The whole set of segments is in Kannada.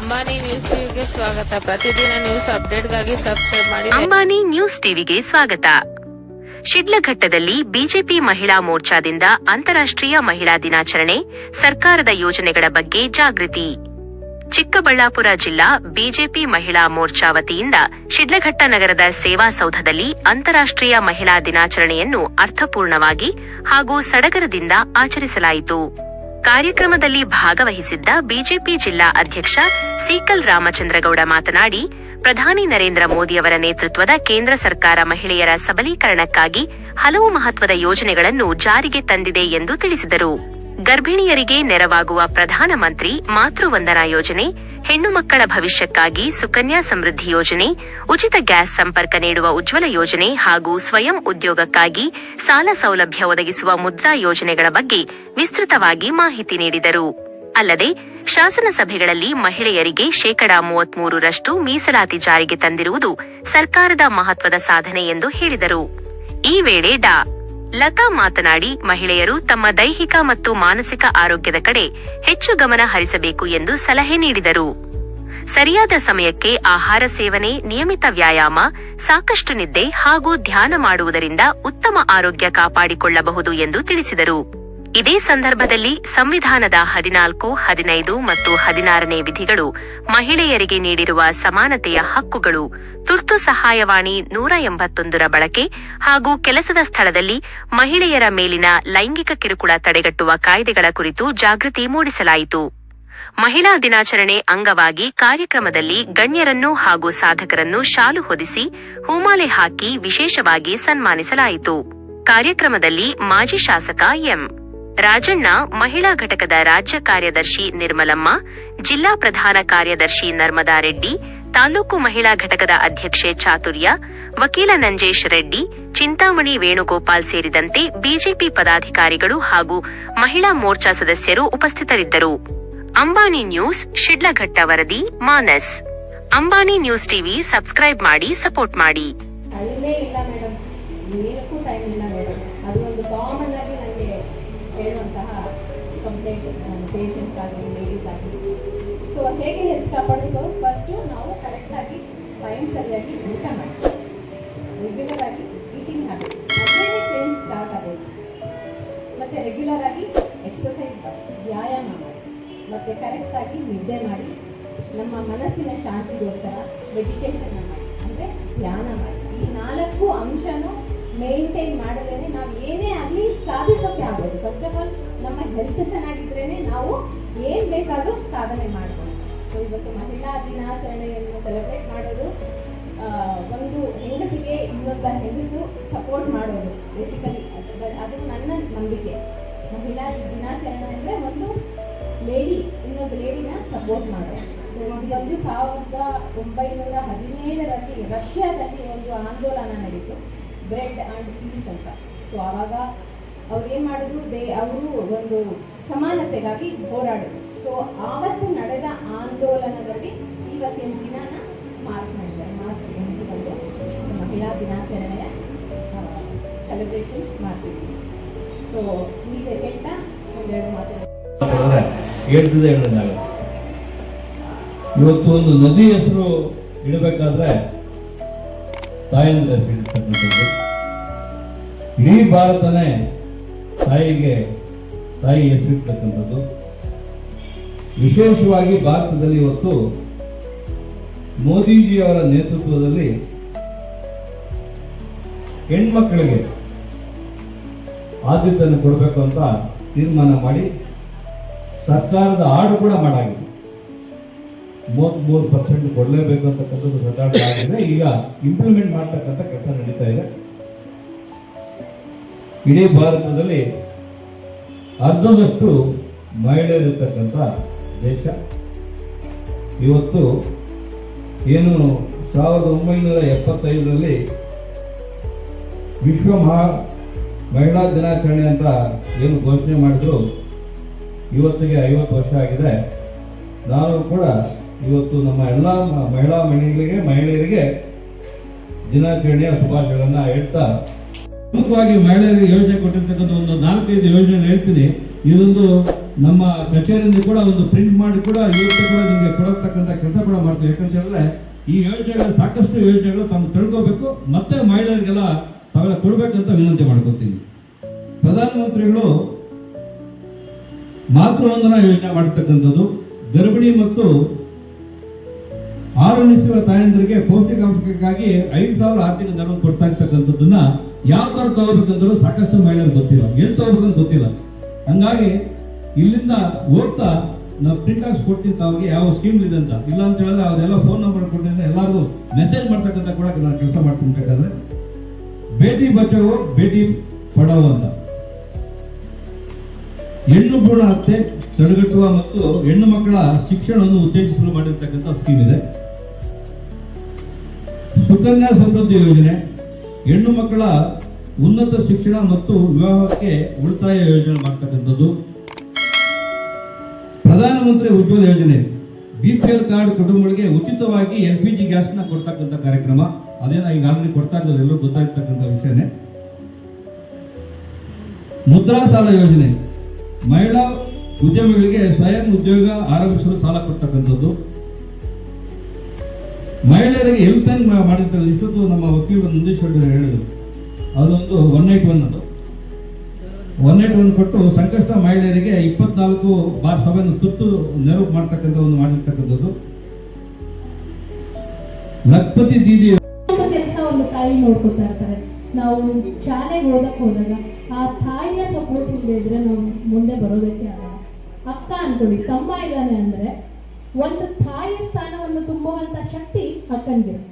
ಅಂಬಾನಿ ನ್ಯೂಸ್ ಟಿವಿಗೆ ಸ್ವಾಗತ. ಪ್ರತಿದಿನ ನ್ಯೂಸ್ ಅಪ್ಡೇಟ್ಗಾಗಿ ಸಬ್ಸ್ಕ್ರೈಬ್ ಮಾಡಿ. ಅಂಬಾನಿ ನ್ಯೂಸ್ ಟಿವಿಗೆ ಸ್ವಾಗತ. ಶಿಡ್ಲಘಟ್ಟದಲ್ಲಿ ಬಿಜೆಪಿ ಮಹಿಳಾ ಮೋರ್ಚಾದಿಂದ ಅಂತಾರಾಷ್ಟ್ರೀಯ ಮಹಿಳಾ ದಿನಾಚರಣೆ, ಸರ್ಕಾರದ ಯೋಜನೆಗಳ ಬಗ್ಗೆ ಜಾಗೃತಿ. ಚಿಕ್ಕಬಳ್ಳಾಪುರ ಜಿಲ್ಲಾ ಬಿಜೆಪಿ ಮಹಿಳಾ ಮೋರ್ಚಾ ವತಿಯಿಂದ ಶಿಡ್ಲಘಟ್ಟ ನಗರದ ಸೇವಾಸೌಧದಲ್ಲಿ ಅಂತಾರಾಷ್ಟ್ರೀಯ ಮಹಿಳಾ ದಿನಾಚರಣೆಯನ್ನು ಅರ್ಥಪೂರ್ಣವಾಗಿ ಹಾಗೂ ಸಡಗರದಿಂದ ಆಚರಿಸಲಾಯಿತು. ಕಾರ್ಯಕ್ರಮದಲ್ಲಿ ಭಾಗವಹಿಸಿದ್ದ ಬಿಜೆಪಿ ಜಿಲ್ಲಾ ಅಧ್ಯಕ್ಷ ಸೀಕಲ್ ರಾಮಚಂದ್ರಗೌಡ ಮಾತನಾಡಿ, ಪ್ರಧಾನಿ ನರೇಂದ್ರ ಮೋದಿಯವರ ನೇತೃತ್ವದ ಕೇಂದ್ರ ಸರ್ಕಾರ ಮಹಿಳೆಯರ ಸಬಲೀಕರಣಕ್ಕಾಗಿ ಹಲವು ಮಹತ್ವದ ಯೋಜನೆಗಳನ್ನು ಜಾರಿಗೆ ತಂದಿದೆ ಎಂದು ತಿಳಿಸಿದರು. ಗರ್ಭಿಣಿಯರಿಗೆ ನೆರವಾಗುವ ಪ್ರಧಾನಮಂತ್ರಿ ಮಾತೃವಂದನಾ ಯೋಜನೆ, ಹೆಣ್ಣು ಮಕ್ಕಳ ಭವಿಷ್ಯಕ್ಕಾಗಿ ಸುಕನ್ಯಾ ಸಮೃದ್ಧಿ ಯೋಜನೆ, ಉಚಿತ ಗ್ಯಾಸ್ ಸಂಪರ್ಕ ನೀಡುವ ಉಜ್ವಲ ಯೋಜನೆ ಹಾಗೂ ಸ್ವಯಂ ಉದ್ಯೋಗಕ್ಕಾಗಿ ಸಾಲ ಸೌಲಭ್ಯ ಒದಗಿಸುವ ಮುದ್ರಾ ಯೋಜನೆಗಳ ಬಗ್ಗೆ ವಿಸ್ತೃತವಾಗಿ ಮಾಹಿತಿ ನೀಡಿದರು. ಅಲ್ಲದೆ ಶಾಸನ ಸಭೆಗಳಲ್ಲಿ ಮಹಿಳೆಯರಿಗೆ 33% ಮೀಸಲಾತಿ ಜಾರಿಗೆ ತಂದಿರುವುದು ಸರ್ಕಾರದ ಮಹತ್ವದ ಸಾಧನೆ ಎಂದು ಹೇಳಿದರು. ಈ ವೇಳೆ ಡಾ. ಲತಾ ಮಾತನಾಡಿ, ಮಹಿಳೆಯರು ತಮ್ಮ ದೈಹಿಕ ಮತ್ತು ಮಾನಸಿಕ ಆರೋಗ್ಯದ ಕಡೆ ಹೆಚ್ಚು ಗಮನ ಹರಿಸಬೇಕು ಎಂದು ಸಲಹೆ ನೀಡಿದರು. ಸರಿಯಾದ ಸಮಯಕ್ಕೆ ಆಹಾರ ಸೇವನೆ, ನಿಯಮಿತ ವ್ಯಾಯಾಮ, ಸಾಕಷ್ಟು ನಿದ್ದೆ ಹಾಗೂ ಧ್ಯಾನ ಮಾಡುವುದರಿಂದ ಉತ್ತಮ ಆರೋಗ್ಯ ಕಾಪಾಡಿಕೊಳ್ಳಬಹುದು ಎಂದು ತಿಳಿಸಿದರು. ಇದೇ ಸಂದರ್ಭದಲ್ಲಿ ಸಂವಿಧಾನದ 14, 15 ಮತ್ತು 16ನೇ ವಿಧಿಗಳು ಮಹಿಳೆಯರಿಗೆ ನೀಡಿರುವ ಸಮಾನತೆಯ ಹಕ್ಕುಗಳು, ತುರ್ತು ಸಹಾಯವಾಣಿ 181ರ ಬಳಕೆ ಹಾಗೂ ಕೆಲಸದ ಸ್ಥಳದಲ್ಲಿ ಮಹಿಳೆಯರ ಮೇಲಿನ ಲೈಂಗಿಕ ಕಿರುಕುಳ ತಡೆಗಟ್ಟುವ ಕಾಯ್ದೆಗಳ ಕುರಿತು ಜಾಗೃತಿ ಮೂಡಿಸಲಾಯಿತು. ಮಹಿಳಾ ದಿನಾಚರಣೆ ಅಂಗವಾಗಿ ಕಾರ್ಯಕ್ರಮದಲ್ಲಿ ಗಣ್ಯರನ್ನು ಹಾಗೂ ಸಾಧಕರನ್ನು ಶಾಲು ಹೊದಿಸಿ ಹೂಮಾಲೆ ಹಾಕಿ ವಿಶೇಷವಾಗಿ ಸನ್ಮಾನಿಸಲಾಯಿತು. ಕಾರ್ಯಕ್ರಮದಲ್ಲಿ ಮಾಜಿ ಶಾಸಕ ಎಂ. ರಾಜಣ್ಣ, ಮಹಿಳಾ ಘಟಕದ ರಾಜ್ಯ ಕಾರ್ಯದರ್ಶಿ ನಿರ್ಮಲಮ್ಮ, ಜಿಲ್ಲಾ ಪ್ರಧಾನ ಕಾರ್ಯದರ್ಶಿ ನರ್ಮದಾ ರೆಡ್ಡಿ, ತಾಲೂಕು ಮಹಿಳಾ ಘಟಕದ ಅಧ್ಯಕ್ಷೆ ಚಾತುರ್ಯ, ವಕೀಲ ನಂಜೇಶ್ ರೆಡ್ಡಿ, ಚಿಂತಾಮಣಿ ವೇಣುಗೋಪಾಲ್ ಸೇರಿದಂತೆ ಬಿಜೆಪಿ ಪದಾಧಿಕಾರಿಗಳು ಹಾಗೂ ಮಹಿಳಾ ಮೋರ್ಚಾ ಸದಸ್ಯರು ಉಪಸ್ಥಿತರಿದ್ದರು. ಅಂಬಾನಿ ನ್ಯೂಸ್ ಶಿಡ್ಲಘಟ್ಟ ವರದಿ Manas. Ambani news TV subscribe ಮಾಡಿ, ಸಪೋರ್ಟ್ ಮಾಡಿ. ಹೇಳುವಂತಹ ಕಂಪ್ಲೇಂಟ್ ಪೇಷಂಟ್ಸ್ ಆಗಲಿ, ಲೇಡೀಸ್ ಆಗಲಿ. ಸೊ ಹೇಗೆ ಹೆಲ್ತ್ ಕಾಪಾಡೋದು, ಫಸ್ಟು ನಾವು ಕರೆಕ್ಟಾಗಿ ಟೈಮ್ ಸರಿಯಾಗಿ ಊಟ ಮಾಡಿ, ರೆಗ್ಯುಲರ್ ಆಗಿ ಈಟಿಂಗ್ ಹ್ಯಾಬಿಟ್ ಅದೇ ಚೇಂಜ್ ಸ್ಟಾರ್ಟ್ ಆಗೋದು. ಮತ್ತು ರೆಗ್ಯುಲರ್ ಆಗಿ ಎಕ್ಸಸೈಸ್ ಮಾಡಿ, ವ್ಯಾಯಾಮ ಮಾಡಿ, ಮತ್ತು ಕರೆಕ್ಟಾಗಿ ನಿದ್ದೆ ಮಾಡಿ, ನಮ್ಮ ಮನಸ್ಸಿನ ಶಾಂತಿಗೋಸ್ಕರ ಮೆಡಿಟೇಷನ್ ಮಾಡಿ, ಅಂದರೆ ಧ್ಯಾನ ಮಾಡಿ. ಈ 4 ಅಂಶನೂ ಮೇಂಟೈನ್ ಮಾಡಿದ್ರೇ ನಾವು ಏನೇ ಆಗಲಿ ಸಾಧಿಸೋಕ್ಕೆ ಆಗೋದು. ಫಸ್ಟ್ ಆಫ್ ಆಲ್ ನಮ್ಮ ಹೆಲ್ತ್ ಚೆನ್ನಾಗಿದ್ರೇ ನಾವು ಏನು ಬೇಕಾದರೂ ಸಾಧನೆ ಮಾಡ್ಬೋದು. ಸೊ ಇವತ್ತು ಮಹಿಳಾ ದಿನಾಚರಣೆಯನ್ನು ಸೆಲೆಬ್ರೇಟ್ ಮಾಡೋದು ಒಂದು ಹೆಂಗಸಿಗೆ ಇನ್ನೊಬ್ಬ ಹೆಂಗಸು ಸಪೋರ್ಟ್ ಮಾಡೋದು ಬೇಸಿಕಲಿ ಅದು ನನ್ನ ನಂಬಿಕೆ. ಮಹಿಳಾ ದಿನಾಚರಣೆ ಅಂದರೆ ಒಂದು ಲೇಡಿ ಇನ್ನೊಂದು ಲೇಡಿನ ಸಪೋರ್ಟ್ ಮಾಡೋದು. ಸೊ ಇದೊಂದು 1917ರಲ್ಲಿ ರಷ್ಯಾದಲ್ಲಿ ಒಂದು ಆಂದೋಲನ ನಡೀತು, ಬ್ರೆಡ್ ಆ್ಯಂಡ್ ಪೀಸ್ ಅಂತ. ಸೊ ಆವಾಗ ಅವ್ರು ಏನು ಮಾಡಿದ್ರು, ಅವರು ಒಂದು ಸಮಾನತೆಗಾಗಿ ಹೋರಾಡಿದ್ರು. ಸೊ ಆವತ್ತು ನಡೆದ ಆಂದೋಲನದಲ್ಲಿ ಇವತ್ತಿನ ದಿನನ ಮಾರ್ಕ್ ಮಾಡಿದ್ದಾರೆ, ಮಾರ್ಚ್ 8 ಮಹಿಳಾ ದಿನಾಚರಣೆಯ ಸೆಲೆಬ್ರೇಷನ್ ಮಾಡ್ತೀವಿ. ಸೊ ಈಗ ಕೆಟ್ಟ ಒಂದೆರಡು ಮಾತಾಡಿದ್ರೆ ಇವತ್ತು ಒಂದು ನದಿ ಹೆಸರು ಇಡಬೇಕಾದ್ರೆ ತಾಯಿಯಿಂದ ಹೆಸರಿರ್ತಕ್ಕಂಥದ್ದು. ಇಡೀ ಭಾರತನೇ ತಾಯಿ ಹೆಸರಿರ್ತಕ್ಕಂಥದ್ದು. ವಿಶೇಷವಾಗಿ ಭಾರತದಲ್ಲಿ ಇವತ್ತು ಮೋದಿಜಿಯವರ ನೇತೃತ್ವದಲ್ಲಿ ಹೆಣ್ಮಕ್ಕಳಿಗೆ ಆದ್ಯತೆಯನ್ನು ಕೊಡಬೇಕು ಅಂತ ತೀರ್ಮಾನ ಮಾಡಿ ಸರ್ಕಾರದ ಆರ್ಡರ್ ಕೂಡ ಮಾಡಾಗಿದೆ. 33% ಕೊಡಲೇಬೇಕು ಅಂತಕ್ಕಂಥದ್ದು ಸರ್ಕಾರ ಆಗಿದೆ. ಈಗ ಇಂಪ್ಲಿಮೆಂಟ್ ಮಾಡ್ತಕ್ಕಂಥ ಕೆಲಸ ನಡೀತಾ ಇದೆ. ಇಡೀ ಭಾರತದಲ್ಲಿ ಅರ್ಧದಷ್ಟು ಮಹಿಳೆಯರಿರ್ತಕ್ಕಂಥ ದೇಶ. ಇವತ್ತು ಏನು 1975ರಲ್ಲಿ ವಿಶ್ವ ಮಹಿಳಾ ದಿನಾಚರಣೆ ಅಂತ ಏನು ಘೋಷಣೆ ಮಾಡಿದ್ರು, ಇವತ್ತಿಗೆ 50 ವರ್ಷ ಆಗಿದೆ. ನಾನು ಕೂಡ ಇವತ್ತು ನಮ್ಮ ಎಲ್ಲ ಮಹಿಳೆಯರಿಗೆ ದಿನಾಚರಣೆಯ ಶುಭಾಶಯಗಳನ್ನು ಹೇಳ್ತಾ, ಪ್ರಮುಖವಾಗಿ ಮಹಿಳೆಯರಿಗೆ ಯೋಜನೆ ಕೊಟ್ಟಿರ್ತಕ್ಕಂಥ ಒಂದು 4-5 ಯೋಜನೆ ಹೇಳ್ತೀನಿ. ಇದೊಂದು ನಮ್ಮ ಕಚೇರಿಯಲ್ಲಿ ಕೂಡ ಒಂದು ಪ್ರಿಂಟ್ ಮಾಡಿ ಕೂಡ ಇವತ್ತು ಕೂಡ ನಿಮಗೆ ಕೊಡತಕ್ಕಂಥ ಕೆಲಸ ಕೂಡ ಮಾಡ್ತೀವಿ. ಯಾಕಂತ ಹೇಳಿದ್ರೆ ಈ ಯೋಜನೆಗಳು ಸಾಕಷ್ಟು ಯೋಜನೆಗಳು ತಾವು ತಿಳ್ಕೋಬೇಕು, ಮತ್ತೆ ಮಹಿಳೆಯರಿಗೆಲ್ಲ ತಾವೆಲ್ಲ ಕೊಡ್ಬೇಕಂತ ವಿನಂತಿ ಮಾಡ್ಕೊತೀನಿ. ಪ್ರಧಾನಮಂತ್ರಿಗಳು ಮಾತೃವಂದನಾ ಯೋಜನೆ ಮಾಡತಕ್ಕಂಥದ್ದು, ಗರ್ಭಿಣಿ ಮತ್ತು 6 ನಿಮಿಷಗಳ ತಾಯಂದರಿಗೆ ಪೌಷ್ಟಿಕಾಂಶಕ್ಕಾಗಿ 5,000 ಆರ್ಥಿಕ ನೆರವು ಕೊಡ್ತಾ ಇರ್ತಕ್ಕಂಥದ್ದನ್ನ ಯಾವ ತರ ತಗೋಬೇಕಂದ್ರೂ ಸಾಕಷ್ಟು ಮಹಿಳೆಯರು ಗೊತ್ತಿಲ್ಲ, ಎಲ್ಲಿ ತಗೋಬೇಕಂತ ಗೊತ್ತಿಲ್ಲ. ಹಂಗಾಗಿ ಇಲ್ಲಿಂದ ಹೋಗ್ತಾ ನಾವು ಪ್ರಿಂಟ್ ಹಾಕ್ಸ್ ಕೊಡ್ತೀನಿ ತಾವಿಗೆ ಯಾವ ಸ್ಕೀಮ್ ಇದೆ ಅಂತ. ಇಲ್ಲ ಅಂತ ಹೇಳಿದ್ರೆ ಅವರೆಲ್ಲ ಫೋನ್ ನಂಬರ್ ಕೊಟ್ಟಿದ್ರೆ ಎಲ್ಲರಿಗೂ ಮೆಸೇಜ್ ಮಾಡ್ತಕ್ಕಂಥ ಕೂಡ ನಾನು ಕೆಲಸ ಮಾಡ್ತೀನಿ. ಬೇಕಾದ್ರೆ ಬೇಟಿ ಬಚಾವೋ ಬೇಟಿ ಪಡಾವೋ ಅಂತ ಹೆಣ್ಣು ಭ್ರೂಣ ಹತ್ಯೆ ತಡೆಗಟ್ಟುವ ಮತ್ತು ಹೆಣ್ಣು ಮಕ್ಕಳ ಶಿಕ್ಷಣವನ್ನು ಉತ್ತೇಜಿಸಲು ಮಾಡಿರ್ತಕ್ಕಂಥ ಸ್ಕೀಮ್ ಇದೆ. ಸುಕನ್ಯಾ ಸಮೃದ್ಧಿ ಯೋಜನೆ, ಹೆಣ್ಣು ಮಕ್ಕಳ ಉನ್ನತ ಶಿಕ್ಷಣ ಮತ್ತು ವಿವಾಹಕ್ಕೆ ಉಳಿತಾಯ ಯೋಜನೆ ಮಾಡ್ತಕ್ಕಂಥದ್ದು. ಪ್ರಧಾನಮಂತ್ರಿ ಉಜ್ವಲ ಯೋಜನೆ, BPL ಕಾರ್ಡ್ ಕುಟುಂಬಗಳಿಗೆ ಉಚಿತವಾಗಿ LPG ಗ್ಯಾಸ್ನ ಕೊಡ್ತಕ್ಕಂಥ ಕಾರ್ಯಕ್ರಮ. ಅದೇನ ಈಗ ಆಲ್ರೆಡಿ ಕೊಡ್ತಾ ಇರೋದು ಎಲ್ಲರೂ ಗೊತ್ತಾಗ್ತಕ್ಕಂಥ ವಿಷಯನೇ. ಮುದ್ರಾ ಸಾಲ ಯೋಜನೆ, ಮಹಿಳಾ ಉದ್ಯಮಿಗಳಿಗೆ ಸ್ವಯಂ ಉದ್ಯೋಗ ಆರಂಭಿಸಲು ಸಾಲ ಕೊಡ್ತಕ್ಕಂಥದ್ದು. ಮಹಿಳೆಯರಿಗೆ ಹೆಲ್ಪ್ ಲೈನ್ ಮಾಡಿರ್ತಾರೆ. ಇಷ್ಟೊತ್ತು ನಮ್ಮ ವಕೀಲರು ನಂದೀಶ್ವರ ಹೇಳಿದ್ರು, ಅದೊಂದು 181 ಅದು 181 ಕೊಟ್ಟು ಸಂಕಷ್ಟ ಮಹಿಳೆಯರಿಗೆ 24/7 ತುರ್ತು ನೆರವು ಮಾಡ್ತಕ್ಕಂಥ ಒಂದು ಮಾಡಿರ್ತಕ್ಕಂಥದ್ದು. ಲಖಪತಿ ದೀದಿ ಕೆಲಸ ಒಂದು ತಾಯಿ ನೋಡ್ಕೊತಾ ಇರ್ತಾರೆ. ನಾವು ಶಾಲೆಗೆ ಓದಕ್ಕೆ ಹೋದಾಗ ಆ ತಾಯಿಯ ಸಪೋರ್ಟ್ ಇಲ್ಲದೆ ನಾವು ಮುಂದೆ ಬರೋದಕ್ಕೆ ಆಗಲ್ಲ. ಅಕ್ಕ ಅನ್ಕೊಳ್ಳಿ, ತಮ್ಮ ಇದ್ದಾನೆ ಅಂದ್ರೆ ಒಂದು ತಾಯಿಯ ಸ್ಥಾನವನ್ನು ತುಂಬುವಂತ ಶಕ್ತಿ ಅಕ್ಕನಿಗಿರುತ್ತೆ.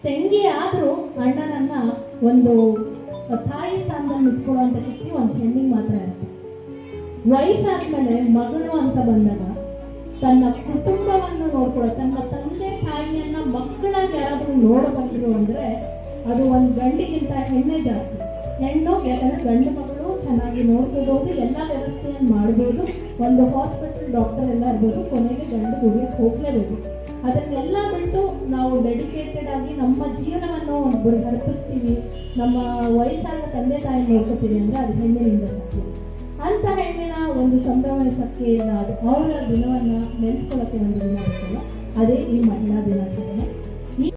ತಂಗಿ ಆದ್ರೂ ಅಣ್ಣನನ್ನ ಒಂದು ತಾಯಿ ಸ್ಥಾನದಲ್ಲಿ ನಿಂತ್ಕೊಳ್ಳುವಂತ ಶಕ್ತಿ ಒಂದು ಹೆಣ್ಣಿಗೆ ಮಾತ್ರ ಇರುತ್ತೆ. ವಯಸ್ಸಾದ್ಮೇಲೆ ಮಗಳು ಅಂತ ಬಂದಾಗ ತನ್ನ ಕುಟುಂಬವನ್ನು ನೋಡ್ಕೊಳ್ಳೋ, ತನ್ನ ತಂದೆ ತಾಯಿಯನ್ನ ಮಕ್ಕಳಾಗಿ ಯಾರಾದ್ರೂ ನೋಡಬಂದ್ರು ಅಂದ್ರೆ ಅದು ಒಂದು ಗಂಡಿಗಿಂತ ಹೆಣ್ಣೆ ಜಾಸ್ತಿ. ಹೆಣ್ಣು ಯಾಕಂದ್ರೆ ಗಂಡು ಮಕ್ಕಳು ಚೆನ್ನಾಗಿ ನೋಡ್ಕೋಬಹುದು, ಎಲ್ಲ ವ್ಯವಸ್ಥೆಯನ್ನು ಮಾಡ್ಬೋದು, ಒಂದು ಹಾಸ್ಪಿಟಲ್ ಡಾಕ್ಟರ್ ಎಲ್ಲ ಇರ್ಬೋದು, ಕೊನೆಗೆ ಗಂಡು ದುಡಿಯಕ್ಕೆ ಹೋಗ್ಲೇಬೇಕು. ಅದನ್ನೆಲ್ಲ ಬಿಟ್ಟು ನಾವು ಡೆಡಿಕೇಟೆಡ್ ಆಗಿ ನಮ್ಮ ಜೀವನವನ್ನು ಹರಪಿಸ್ತೀವಿ, ನಮ್ಮ ವಯಸ್ಸಾದ ತಂದೆ ತಾಯಿ ನೋಡ್ಕೋತೀವಿ ಅಂದ್ರೆ ಅದು ಹೆಣ್ಣಿನಿಂದ ಸಾಧ್ಯ. ಅಂತ ಹೆಣ್ಣಿನ ಒಂದು ಸಂಭ್ರಮಿಸಕ್ಕೆ ಇಲ್ಲ, ಅದು ಅವರ ದಿನವನ್ನು ನೆನೆಸ್ಕೊಳ್ಳೋಕ್ಕೆ ಒಂದು ದಿನ ಇರುತ್ತಲ್ಲ, ಅದೇ ಈ ಮಹಿಳಾ ದಿನಾಚರಣೆ.